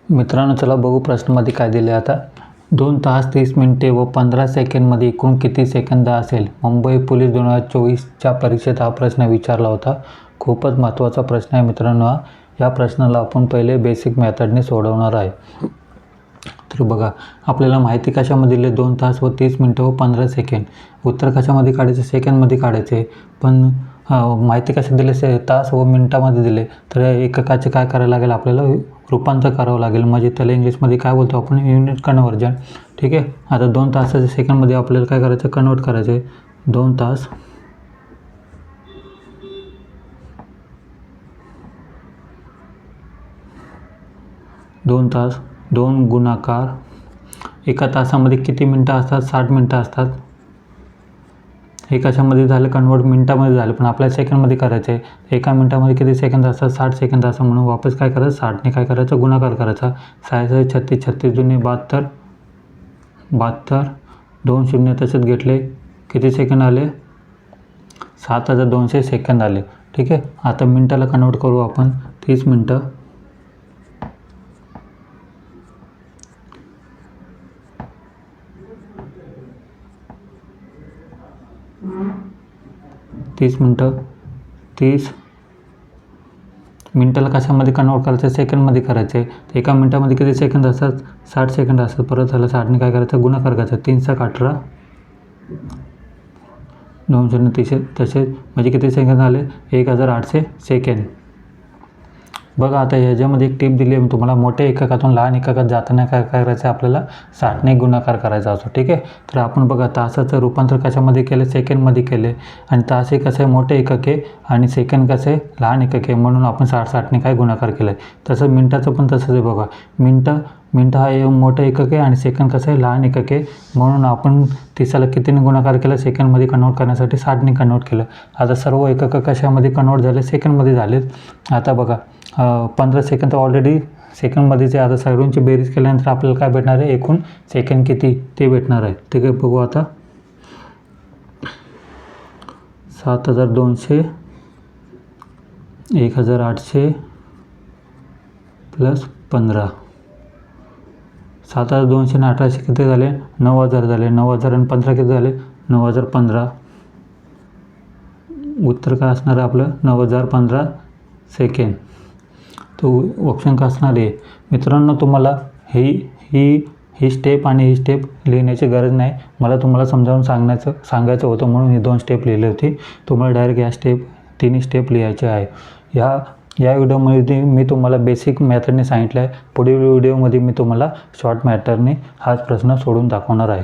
मित्रांनो, चला बघू प्रश्नामध्ये काय दिले. आता 2 तास 30 मिनिटे व 15 सेकंदमध्ये एकूण किती सेकंद असेल? मुंबई पोलीस 2024च्या परीक्षेत हा प्रश्न विचारला होता. खूपच महत्त्वाचा प्रश्न आहे मित्रांनो हा. या प्रश्नाला आपण पहिले बेसिक मेथडने सोडवणार आहे. तर बघा, आपल्याला माहिती कशामध्ये दिली? 2 तास व 30 मिनिटं व 15 सेकंद. उत्तर कशामध्ये काढायचे? सेकंदमध्ये काढायचे. पण माहिती कशा दिले? तास व मिनिटामध्ये दिले. तर एककाचे काय करायला लागेल? आपल्याला रूपांतर करावं लागेल. म्हणजे त्याला इंग्लिशमध्ये काय बोलतो आपण? Unit conversion. ठीक आहे. आता 2 तासाच्या सेकंदमध्ये आपल्याला काय करायचं? कन्वर्ट करायचे. 2 तास 2 गुणाकार एका तासामध्ये किती मिनटं असतात? 60 मिनटं असतात. हे कशामध्ये झालं? कन्वर्ट मिनटामध्ये झालं, पण आपल्याला सेकंडमध्ये करायचं आहे. एका मिनटामध्ये किती सेकंद असतात? 60 सेकंद असं. म्हणून वापस काय करायचं? 60ने काय करायचं? गुणाकार करायचा. 6 36 36 जुने 72 72 2 शून्य तसेच घेतले. किती सेकंद आले? 7200 सेकंद आले. ठीक आहे. आता मिनटाला कन्वर्ट करू आपण. 30 मिनटं 30 मिनटं 30 मिनटाला कशामध्ये कन्वर्ट करायचं? सेकंडमध्ये करायचं आहे. एका मिनटामध्ये किती सेकंद असतात? 60 सेकंद असतात. परत झालं 60ने काय करायचं? गुणाकार करायचा. 3 × 18 2 शून्य तसेच म्हणजे किती सेकंद आले? 1800 सेकंद. बघा, आता ह्याच्यामध्ये एक टीप दिली आहे तुम्हाला. मोठ्या एककातून लहान एककात जाताना काय करायचं? आपल्याला 60ने गुणाकार करायचा असतो. ठीक आहे. तर आपण बघा, तासाचं रूपांतर कशामध्ये केलं? सेकंडमध्ये केले. आणि तास हे कसं आहे? मोठे एकक आहे आणि सेकंड कसं आहे? लहान एकक आहे. म्हणून आपण 60ने काय गुणाकार केलं आहे. तसं मिनटाचं पण तसंच आहे. बघा, मिनटं हा मोठं एकक आहे आणि सेकंड कसं आहे? लहान एकक आहे. म्हणून आपण तिसाला कितीने गुणाकार केला? सेकंडमध्ये कन्वर्ट करण्यासाठी 60ने कन्वर्ट केलं. आता सर्व एकक कशामध्ये कन्वर्ट झाले? सेकंडमध्ये झालेत. आता बघा, 15 सेकंद ऑलरेडी सेकंडमध्येच आहे. आता सर्वांची बेरीज केल्यानंतर आपल्याला काय भेटणार आहे? एकूण सेकंड किती ते भेटणार आहे. ठीक आहे. बघू आता. 7200 1800 + 15 7200 आणि 1800 किती झाले? 9000 झाले. 9000 आणि 15 किती झाले? 9015. उत्तर काय असणार आहे आपलं? 9015 सेकंड. तो ऑप्शन का असणार आहे? मित्रांनो, तुम्हाला ही स्टेप आणि ही स्टेप लिहिण्याची गरज नाही. मला तुम्हाला समजावून सांगायचं होतं म्हणून ही 2 स्टेप लिहिली होती. तुम्हाला डायरेक्ट या तिन्ही स्टेप लिहायचे आहे. या व्हिडिओमध्ये मी तुम्हाला बेसिक मेथडने सांगितलं आहे. पुढील व्हिडिओमध्ये मी तुम्हाला शॉर्ट मेथडने हाच प्रश्न सोडून दाखवणार आहे.